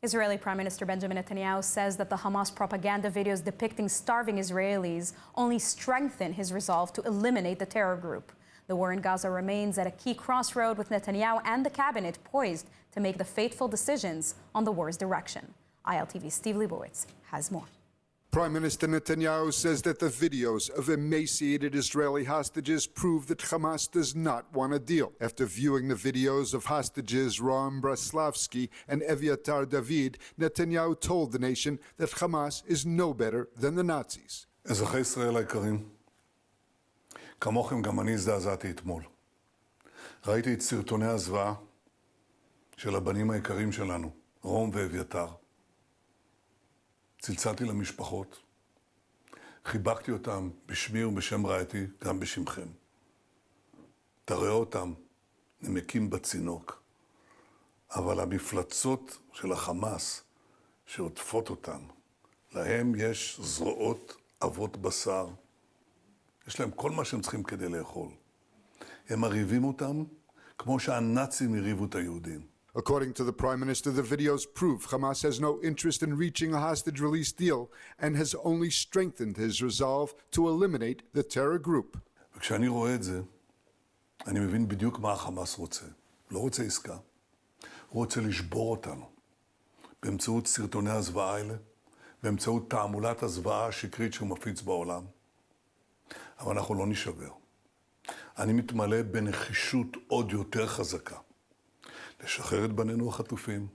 Israeli Prime Minister Benjamin Netanyahu says that the Hamas propaganda videos depicting starving Israelis only strengthen his resolve to eliminate the terror group. The war in Gaza remains at a key crossroad, with Netanyahu and the cabinet poised to make the fateful decisions on the war's direction. ILTV's Steve Leibowitz has more. Prime Minister Netanyahu says that the videos of emaciated Israeli hostages prove that Hamas does not want a deal. After viewing the videos of hostages Ram Braslavsky and Eviatar David, Netanyahu told the nation that Hamas is no better than the Nazis. אזרחי ישראל היקרים, כמוכם גם אני הזדעזעתי אתמול. ראיתי את סרטוני הזוועה של הבנים היקרים שלנו, רום ואביתר. צלצלתי למשפחות, חיבקתי אותם בשמי ובשם רעייתי, גם בשמכם. תראה אותם נמקים בצינוק, אבל המפלצות של החמאס שעוטפות אותם, להם יש זרועות אבות בשר, יש להם כל מה שהם צריכים כדי לאכול. הם מריבים אותם כמו שהנאצים הריבו את היהודים. According to the Prime Minister, the videos prove Hamas has no interest in reaching a hostage release deal and has only strengthened his resolve to eliminate the terror group. וכשאני רואה את זה, אני מבין בדיוק מה החמאס רוצה. לא רוצה עסקה. הוא רוצה לשבור אותנו. באמצעות סרטוני הזוועה האלה, באמצעות תעמולת הזוועה השקרית שהוא מפיץ בעולם. אבל אנחנו לא נשבר. אני מתמלא בנחישות עוד יותר חזקה. לשחרר את בנינו החטופים,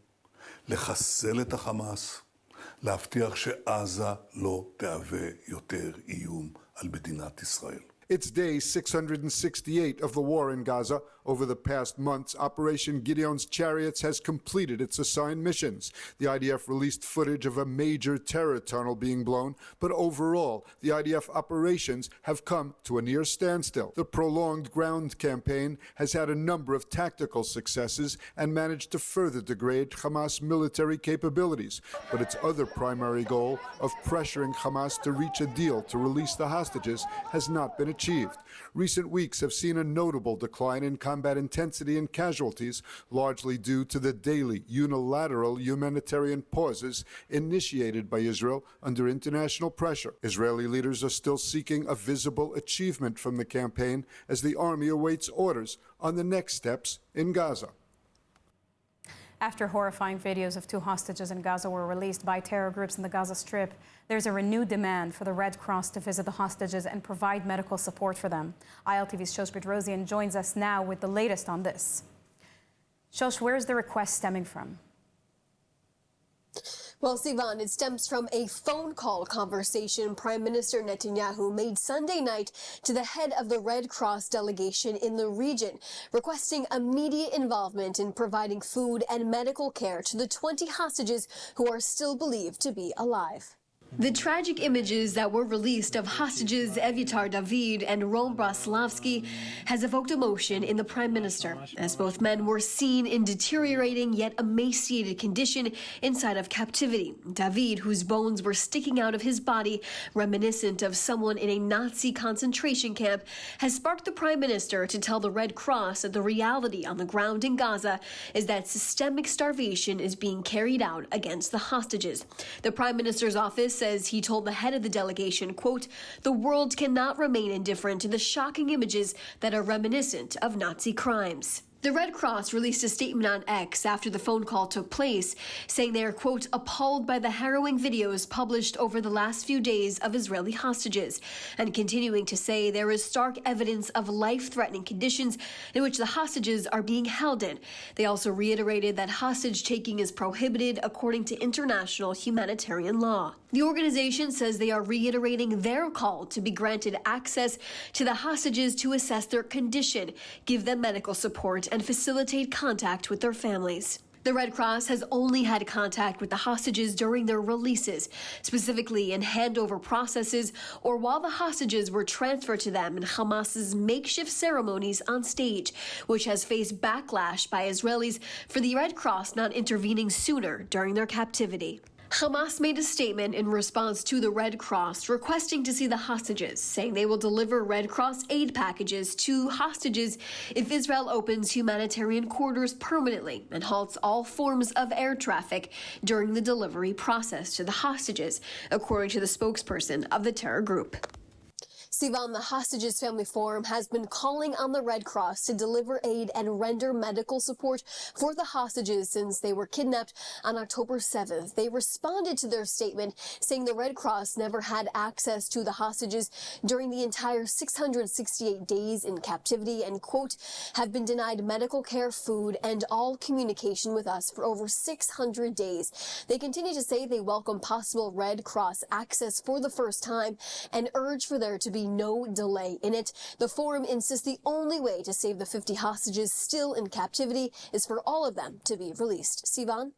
לחסל את החמאס, להבטיח שעזה לא תהווה יותר איום על מדינת ישראל. It's day 668 of the war in Gaza. Over the past months, Operation Gideon's Chariots has completed its assigned missions. The IDF released footage of a major terror tunnel being blown, but overall, the IDF operations have come to a near standstill. The prolonged ground campaign has had a number of tactical successes and managed to further degrade Hamas' military capabilities. But its other primary goal of pressuring Hamas to reach a deal to release the hostages has not been achieved. Recent weeks have seen a notable decline in combat intensity and casualties, largely due to the daily unilateral humanitarian pauses initiated by Israel under international pressure. Israeli leaders are still seeking a visible achievement from the campaign as the army awaits orders on the next steps in Gaza. After horrifying videos of 2 hostages in Gaza were released by terror groups in the Gaza Strip, there's a renewed demand for the Red Cross to visit the hostages and provide medical support for them. ILTV's Shoshbit Rosian joins us now with the latest on this. Shosh, where is the request stemming from? Well, Sivan, it stems from a phone call conversation Prime Minister Netanyahu made Sunday night to the head of the Red Cross delegation in the region, requesting immediate involvement in providing food and medical care to the 20 hostages who are still believed to be alive. The tragic images that were released of hostages Eviatar David and Rom Braslavsky has evoked emotion in the Prime Minister, as both men were seen in deteriorating yet emaciated condition inside of captivity. David, whose bones were sticking out of his body, reminiscent of someone in a Nazi concentration camp, has sparked the Prime Minister to tell the Red Cross that the reality on the ground in Gaza is that systemic starvation is being carried out against the hostages. The Prime Minister's office says he told the head of the delegation, quote, "The world cannot remain indifferent to the shocking images that are reminiscent of Nazi crimes." The Red Cross released a statement on X after the phone call took place, saying they are, quote, "appalled by the harrowing videos published over the last few days of Israeli hostages," and continuing to say there is stark evidence of life-threatening conditions in which the hostages are being held in. They also reiterated that hostage-taking is prohibited according to international humanitarian law. The organization says they are reiterating their call to be granted access to the hostages to assess their condition, give them medical support, and facilitate contact with their families. The Red Cross has only had contact with the hostages during their releases, specifically in handover processes or while the hostages were transferred to them in Hamas's makeshift ceremonies on stage, which has faced backlash by Israelis for the Red Cross not intervening sooner during their captivity. Hamas made a statement in response to the Red Cross requesting to see the hostages, saying they will deliver Red Cross aid packages to hostages if Israel opens humanitarian corridors permanently and halts all forms of air traffic during the delivery process to the hostages, according to the spokesperson of the terror group. Sivan, the Hostages Family Forum has been calling on the Red Cross to deliver aid and render medical support for the hostages since they were kidnapped on October 7th. They responded to their statement saying the Red Cross never had access to the hostages during the entire 668 days in captivity and, quote, have been denied medical care, food, and all communication with us for over 600 days. They continue to say they welcome possible Red Cross access for the first time and urge for there to be no delay in it. The forum insists the only way to save the 50 hostages still in captivity is for all of them to be released. Sivan?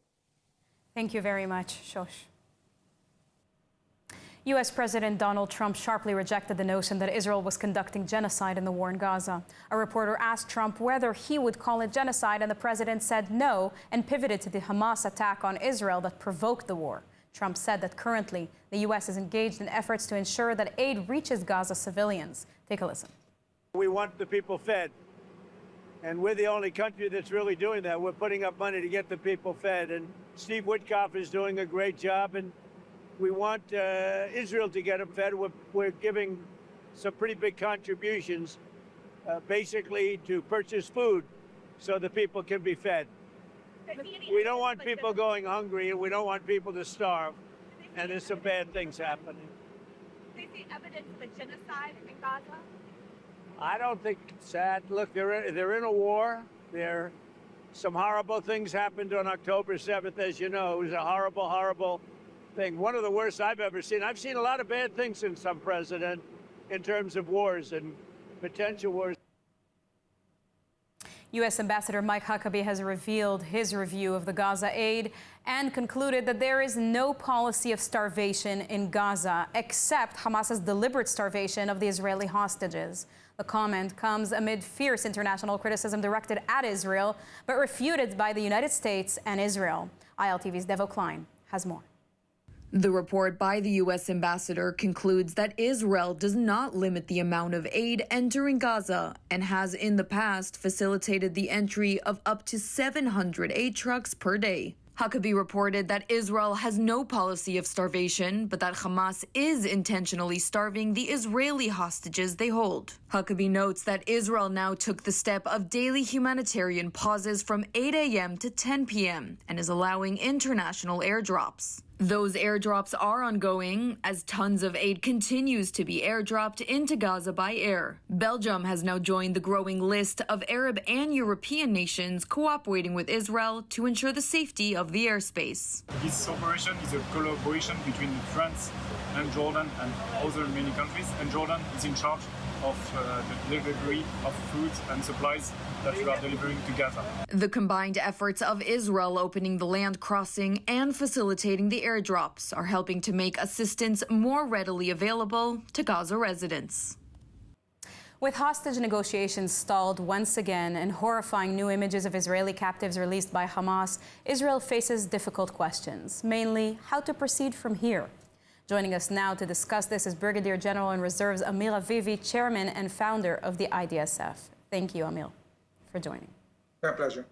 Thank you very much, Shosh. U.S. President Donald Trump sharply rejected the notion that Israel was conducting genocide in the war in Gaza. A reporter asked Trump whether he would call it genocide, and the president said no and pivoted to the Hamas attack on Israel that provoked the war. Trump said that currently the U.S. is engaged in efforts to ensure that aid reaches Gaza civilians. Take a listen. We want the people fed, and we're the only country that's really doing that. We're putting up money to get the people fed, and Steve Witkoff is doing a great job, and we want Israel to get them fed. We're giving some pretty big contributions, basically to purchase food so the people can be fed. We don't want people going hungry, and we don't want people to starve, and there's some bad things happening. Do you see evidence of a genocide in Gaza? I don't think it's that. Look, they're in a war. Some horrible things happened on October 7th, as you know. It was a horrible, horrible thing. One of the worst I've ever seen. I've seen a lot of bad things since I'm president in terms of wars and potential wars. U.S. Ambassador Mike Huckabee has revealed his review of the Gaza aid and concluded that there is no policy of starvation in Gaza except Hamas's deliberate starvation of the Israeli hostages. The comment comes amid fierce international criticism directed at Israel, but refuted by the United States and Israel. ILTV's Devo Klein has more. The report by the U.S. ambassador concludes that Israel does not limit the amount of aid entering Gaza and has in the past facilitated the entry of up to 700 aid trucks per day. Huckabee reported that Israel has no policy of starvation, but that Hamas is intentionally starving the Israeli hostages they hold. Huckabee notes that Israel now took the step of daily humanitarian pauses from 8 a.m. to 10 p.m. and is allowing international airdrops. Those airdrops are ongoing as tons of aid continues to be airdropped into Gaza by air. Belgium has now joined the growing list of Arab and European nations cooperating with Israel to ensure the safety of the airspace. This operation is a collaboration between France and Jordan and other many countries, and Jordan is in charge of the delivery of food and supplies that we are delivering to Gaza. The combined efforts of Israel opening the land crossing and facilitating the airdrops are helping to make assistance more readily available to Gaza residents. With hostage negotiations stalled once again and horrifying new images of Israeli captives released by Hamas, Israel faces difficult questions, mainly how to proceed from here. Joining us now to discuss this is Brigadier General in Reserves Amir Avivi, Chairman and founder of the IDSF. Thank you, Amir, for joining. My pleasure.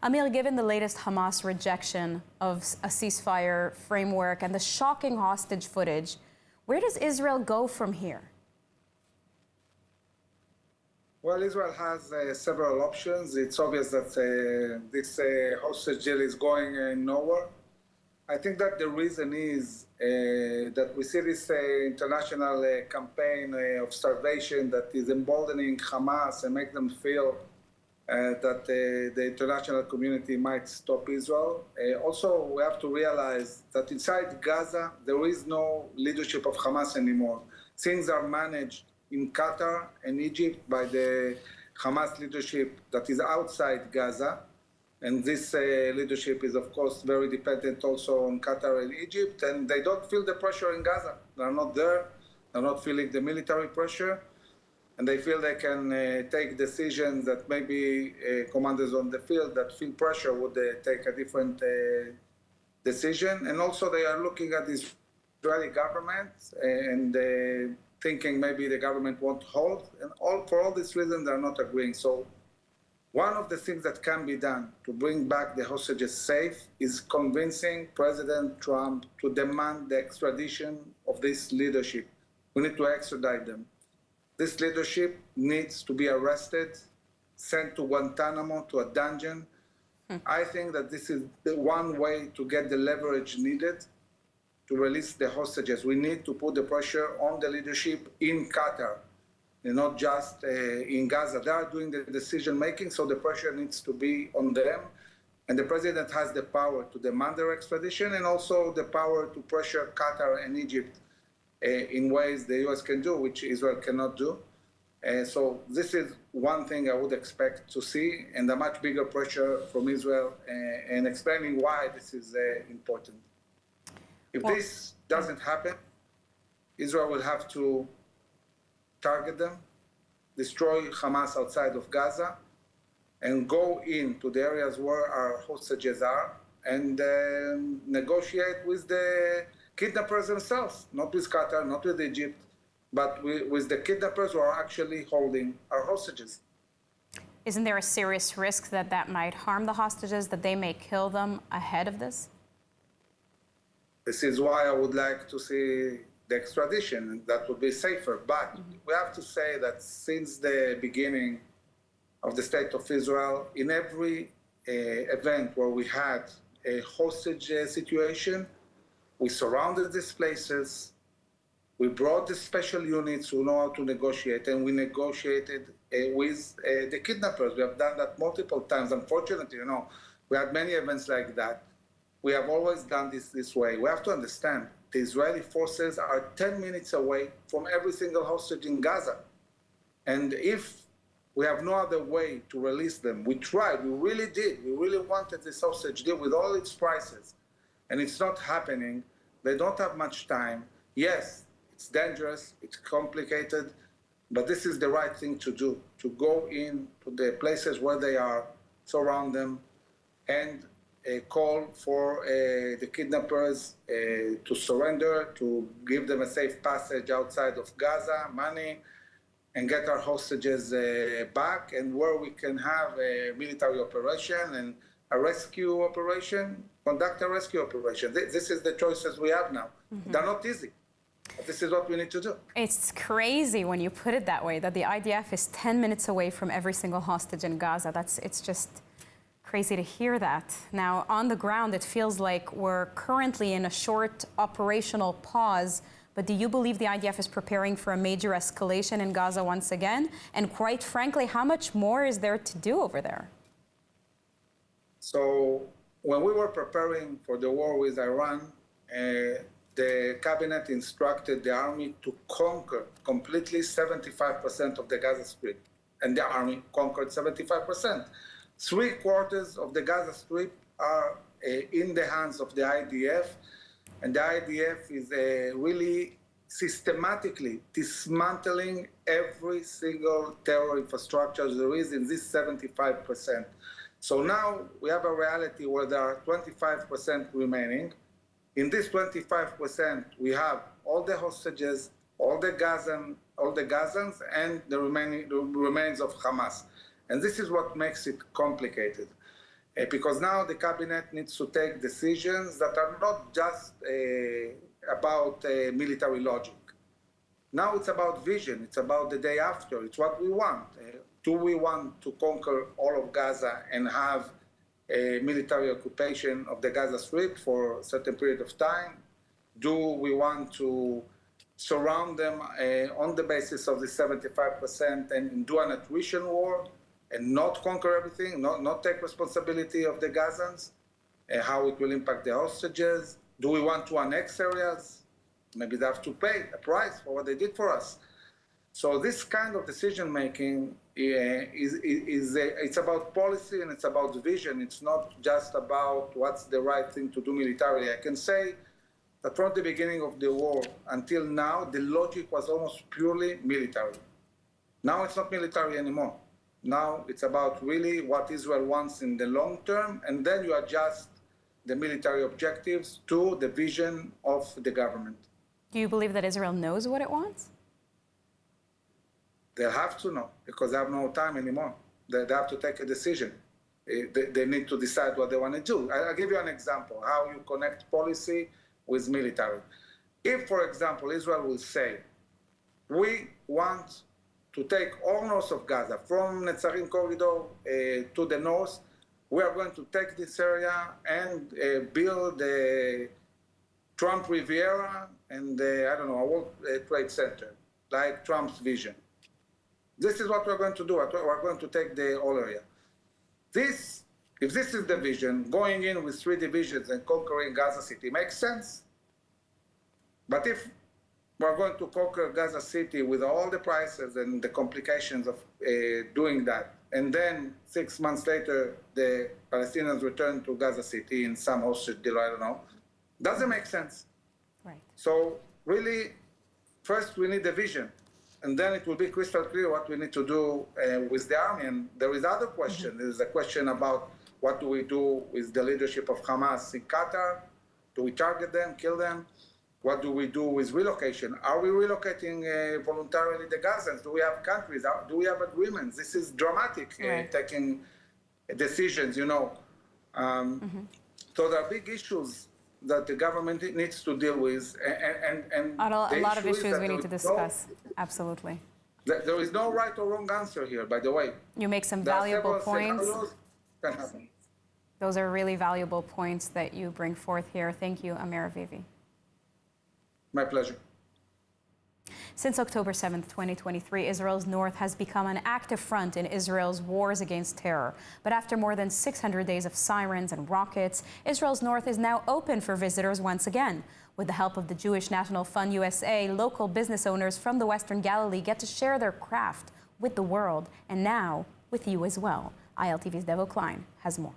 Amir, given the latest Hamas rejection of a ceasefire framework and the shocking hostage footage, where does Israel go from here? Well, Israel has several options. It's obvious that this hostage deal is going nowhere. I think that the reason is that we see this international campaign of starvation that is emboldening Hamas and make them feel that the international community might stop Israel. Also, we have to realize that inside Gaza, there is no leadership of Hamas anymore. Things are managed in Qatar and Egypt by the Hamas leadership that is outside Gaza. And this leadership is, of course, very dependent also on Qatar and Egypt. And they don't feel the pressure in Gaza. They're not there. They're not feeling the military pressure. And they feel they can take decisions that maybe commanders on the field that feel pressure would take a different decision. And also they are looking at the Israeli government and thinking maybe the government won't hold. And for all these reasons, they're not agreeing. So one of the things that can be done to bring back the hostages safe is convincing President Trump to demand the extradition of this leadership. We need to extradite them. This leadership needs to be arrested, sent to Guantanamo, to a dungeon. I think that this is the one way to get the leverage needed to release the hostages. We need to put the pressure on the leadership in Qatar, and not just in Gaza. They are doing the decision-making, so the pressure needs to be on them. And the president has the power to demand their extradition and also the power to pressure Qatar and Egypt in ways the U.S. can do, which Israel cannot do. So this is one thing I would expect to see, and a much bigger pressure from Israel and explaining why this is important. If this doesn't happen, Israel will have to target them, destroy Hamas outside of Gaza, and go into the areas where our hostages are and negotiate with the kidnappers themselves, not with Qatar, not with Egypt, but with the kidnappers who are actually holding our hostages. Isn't there a serious risk that that might harm the hostages, that they may kill them ahead of this? This is why I would like to see the extradition. That would be safer. But we have to say that since the beginning of the State of Israel, in every event where we had a hostage situation, we surrounded these places, we brought the special units who know how to negotiate, and we negotiated with the kidnappers. We have done that multiple times. Unfortunately, we had many events like that. We have always done this way. We have to understand, the Israeli forces are 10 minutes away from every single hostage in Gaza. And if we have no other way to release them, we tried, we really did. We really wanted this hostage deal with all its prices. And it's not happening. They don't have much time. Yes, it's dangerous, it's complicated, but this is the right thing to do, to go in to the places where they are, surround them, and call for the kidnappers to surrender, to give them a safe passage outside of Gaza, money, and get our hostages back. And where we can have a military operation and a rescue operation, conduct a rescue operation. This is the choices we have now. They're not easy, but this is what we need to do. It's crazy when you put it that way, that the IDF is 10 minutes away from every single hostage in Gaza. It's just crazy to hear that. Now, on the ground, it feels like we're currently in a short operational pause, but do you believe the IDF is preparing for a major escalation in Gaza once again? And quite frankly, how much more is there to do over there? So when we were preparing for the war with Iran, the cabinet instructed the army to conquer completely 75% of the Gaza Strip. And the army conquered 75%. 3/4 of the Gaza Strip are in the hands of the IDF, and the IDF is really systematically dismantling every single terror infrastructure there is in this 75%. So now we have a reality where there are 25% remaining. In this 25%, we have all the hostages, all the Gazans, and the remains of Hamas. And this is what makes it complicated, because now the cabinet needs to take decisions that are not just about military logic. Now it's about vision, it's about the day after, it's what we want. Do we want to conquer all of Gaza and have a military occupation of the Gaza Strip for a certain period of time? Do we want to surround them on the basis of the 75% and do an attrition war? And not conquer everything, not take responsibility of the Gazans, how it will impact the hostages. Do we want to annex areas? Maybe they have to pay a price for what they did for us. So this kind of decision-making it's about policy and it's about vision. It's not just about what's the right thing to do militarily. I can say that from the beginning of the war until now, the logic was almost purely military. Now it's not military anymore. Now it's about really what Israel wants in the long term, and then you adjust the military objectives to the vision of the government. Do you believe that Israel knows what it wants? They have to know, because they have no time anymore. They have to take a decision. They need to decide what they want to do. I'll give you an example, how you connect policy with military. If, for example, Israel will say, we want to take all north of Gaza, from Netzarim corridor to the north, we are going to take this area and build the Trump Riviera and, I don't know, a World Trade Center, like Trump's vision. This is what we're going to do. We're going to take the whole area. If this is the vision, going in with 3 divisions and conquering Gaza City makes sense. But if we're going to conquer Gaza City with all the prices and the complications of doing that, and then 6 months later, the Palestinians return to Gaza City in some hostage deal, I don't know, doesn't make sense. Right. So really, first we need the vision, and then it will be crystal clear what we need to do with the army. And there is other question. There is a question about what do we do with the leadership of Hamas in Qatar? Do we target them, kill them? What do we do with relocation? Are we relocating voluntarily the Gazans? Do we have countries? Do we have agreements? This is dramatic, taking decisions, you know. So there are big issues that the government needs to deal with. And a lot of issues we need to discuss. Absolutely. There is no right or wrong answer here, by the way. You make some valuable points. Those are really valuable points that you bring forth here. Thank you, Amir Avivi. My pleasure. Since October 7th, 2023, Israel's north has become an active front in Israel's wars against terror. But after more than 600 days of sirens and rockets, Israel's north is now open for visitors once again. With the help of the Jewish National Fund USA, local business owners from the Western Galilee get to share their craft with the world, and now with you as well. ILTV's Devo Klein has more.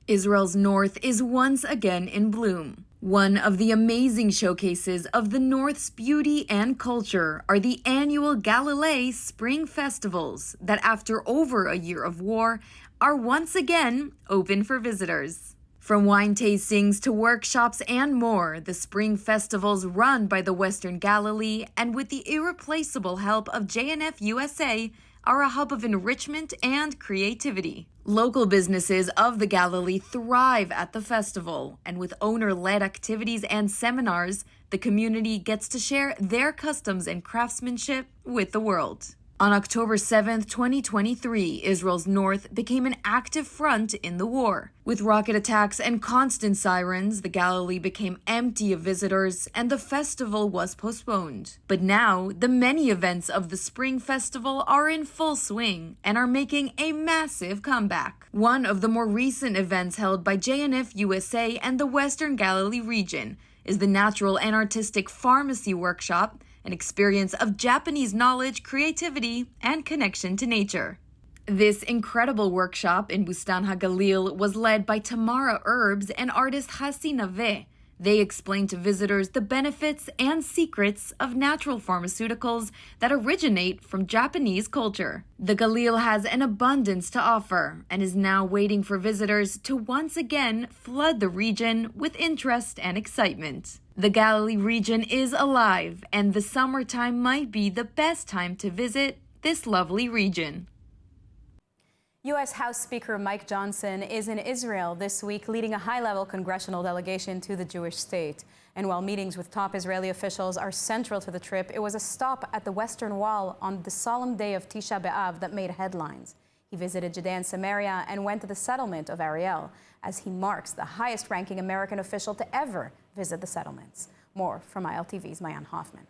Israel's north is once again in bloom. One of the amazing showcases of the North's beauty and culture are the annual Galil Spring Festivals that, after over a year of war, are once again open for visitors. From wine tastings to workshops and more, the Spring Festivals run by the Western Galilee and with the irreplaceable help of JNF USA are a hub of enrichment and creativity. Local businesses of the Galilee thrive at the festival, and with owner-led activities and seminars, the community gets to share their customs and craftsmanship with the world. On October 7th, 2023, Israel's north became an active front in the war. With rocket attacks and constant sirens, the Galilee became empty of visitors and the festival was postponed. But now, the many events of the Spring Festival are in full swing and are making a massive comeback. One of the more recent events held by JNF USA and the Western Galilee region is the Natural and Artistic Pharmacy Workshop, an experience of Japanese knowledge, creativity, and connection to nature. This incredible workshop in Bustan HaGalil was led by Tamara Herbs and artist Hassi Naveh. They explain to visitors the benefits and secrets of natural pharmaceuticals that originate from Japanese culture. The Galil has an abundance to offer and is now waiting for visitors to once again flood the region with interest and excitement. The Galilee region is alive, and the summertime might be the best time to visit this lovely region. U.S. House Speaker Mike Johnson is in Israel this week, leading a high-level congressional delegation to the Jewish state. And while meetings with top Israeli officials are central to the trip, it was a stop at the Western Wall on the solemn day of Tisha B'Av that made headlines. He visited Judea and Samaria and went to the settlement of Ariel, as he marks the highest-ranking American official to ever visit the settlements. More from ILTV's Mayan Hoffman.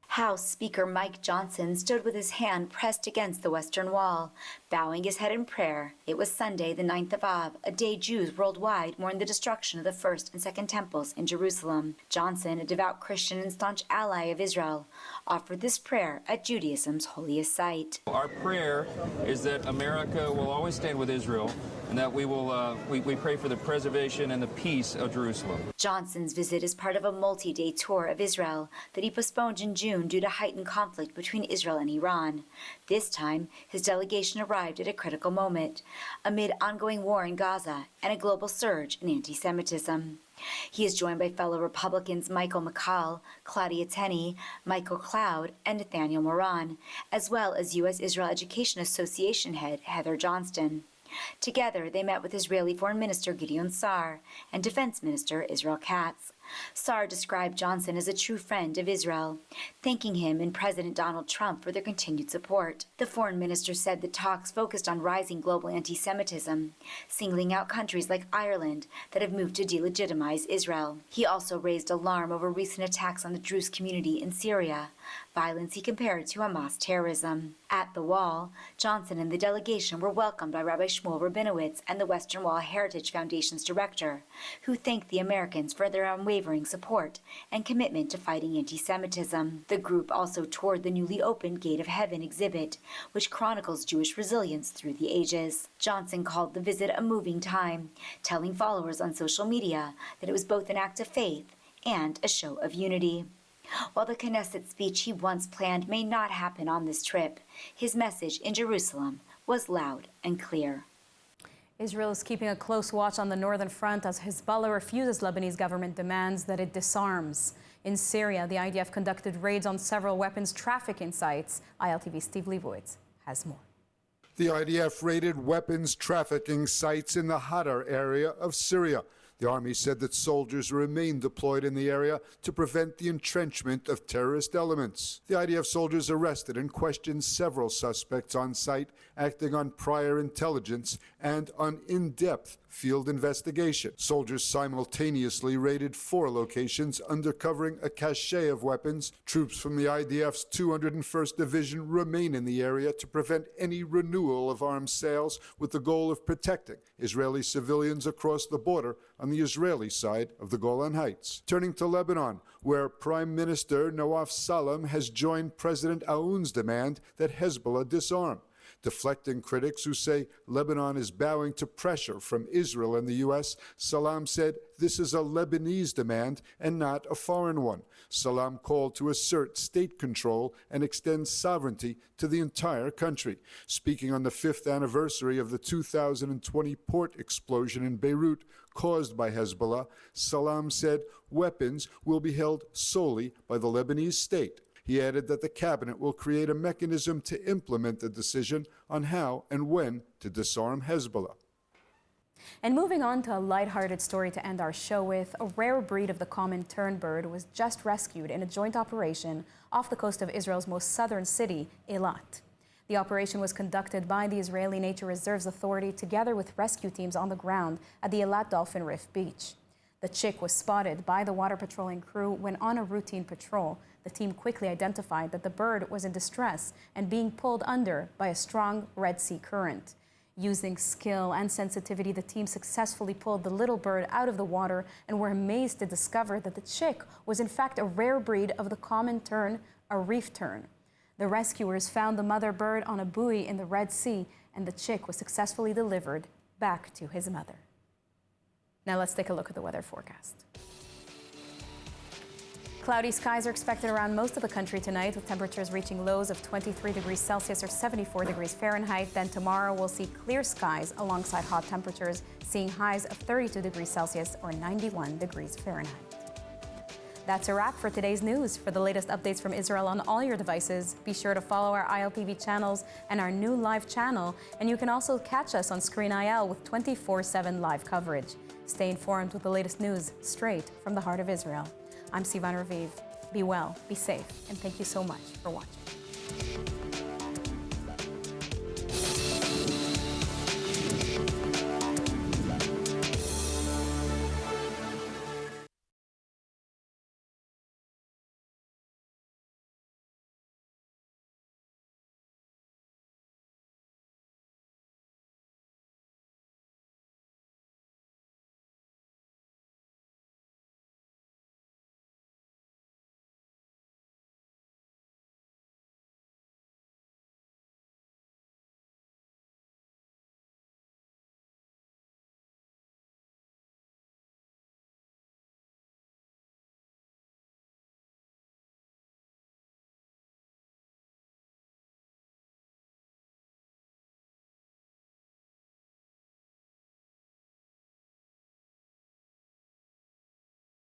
House Speaker Mike Johnson stood with his hand pressed against the Western Wall, bowing his head in prayer. It was Sunday, the 9th of Av, a day Jews worldwide mourned the destruction of the First and Second Temples in Jerusalem. Johnson, a devout Christian and staunch ally of Israel, offered this prayer at Judaism's holiest site. Our prayer is that America will always stand with Israel and that we pray for the preservation and the peace of Jerusalem. Johnson's visit is part of a multi-day tour of Israel that he postponed in June due to heightened conflict between Israel and Iran. This time, his delegation arrived at a critical moment amid ongoing war in Gaza and a global surge in anti-Semitism. He is joined by fellow Republicans Michael McCall, Claudia Tenney, Michael Cloud, and Nathaniel Moran, as well as U.S.-Israel Education Association head Heather Johnston. Together, they met with Israeli Foreign Minister Gideon Sa'ar and Defense Minister Israel Katz. Sa'ar described Johnson as a true friend of Israel, thanking him and President Donald Trump for their continued support. The foreign minister said the talks focused on rising global anti-Semitism, singling out countries like Ireland that have moved to delegitimize Israel. He also raised alarm over recent attacks on the Druze community in Syria, violence he compared to Hamas terrorism. At the Wall, Johnson and the delegation were welcomed by Rabbi Shmuel Rabinowitz and the Western Wall Heritage Foundation's director, who thanked the Americans for their unwavering support and commitment to fighting anti-Semitism. The group also toured the newly opened Gate of Heaven exhibit, which chronicles Jewish resilience through the ages. Johnson called the visit a moving time, telling followers on social media that it was both an act of faith and a show of unity. While the Knesset speech he once planned may not happen on this trip, his message in Jerusalem was loud and clear. Israel is keeping a close watch on the northern front as Hezbollah refuses Lebanese government demands that it disarms. In Syria, the IDF conducted raids on several weapons trafficking sites. ILTV's Steve Leibowitz has more. The IDF raided weapons trafficking sites in the Hadar area of Syria. The army said that soldiers remain deployed in the area to prevent the entrenchment of terrorist elements. The IDF soldiers arrested and questioned several suspects on site, acting on prior intelligence and on in-depth field investigation. Soldiers simultaneously raided 4 locations, undercovering a cache of weapons. Troops from the IDF's 201st Division remain in the area to prevent any renewal of arms sales, with the goal of protecting Israeli civilians across the border on the Israeli side of the Golan Heights. Turning to Lebanon, where Prime Minister Nawaf Salam has joined President Aoun's demand that Hezbollah disarm. Deflecting critics who say Lebanon is bowing to pressure from Israel and the U.S., Salam said this is a Lebanese demand and not a foreign one. Salam called to assert state control and extend sovereignty to the entire country. Speaking on the 5th anniversary of the 2020 port explosion in Beirut caused by Hezbollah, Salam said weapons will be held solely by the Lebanese state. He added that the cabinet will create a mechanism to implement the decision on how and when to disarm Hezbollah. And moving on to a lighthearted story to end our show with, a rare breed of the common turnbird was just rescued in a joint operation off the coast of Israel's most southern city, Eilat. The operation was conducted by the Israeli Nature Reserves Authority together with rescue teams on the ground at the Eilat Dolphin Reef beach. The chick was spotted by the water patrolling crew when on a routine patrol. The team quickly identified that the bird was in distress and being pulled under by a strong Red Sea current. Using skill and sensitivity, the team successfully pulled the little bird out of the water and were amazed to discover that the chick was in fact a rare breed of the common tern, a reef tern. The rescuers found the mother bird on a buoy in the Red Sea, and the chick was successfully delivered back to his mother. Now let's take a look at the weather forecast. Cloudy skies are expected around most of the country tonight, with temperatures reaching lows of 23 degrees Celsius or 74 degrees Fahrenheit. Then tomorrow we'll see clear skies alongside hot temperatures, seeing highs of 32 degrees Celsius or 91 degrees Fahrenheit. That's a wrap for today's news. For the latest updates from Israel on all your devices, be sure to follow our ILTV channels and our new live channel. And you can also catch us on Screen IL with 24/7 live coverage. Stay informed with the latest news straight from the heart of Israel. I'm Sivan Raviv. Be well, be safe, and thank you so much for watching.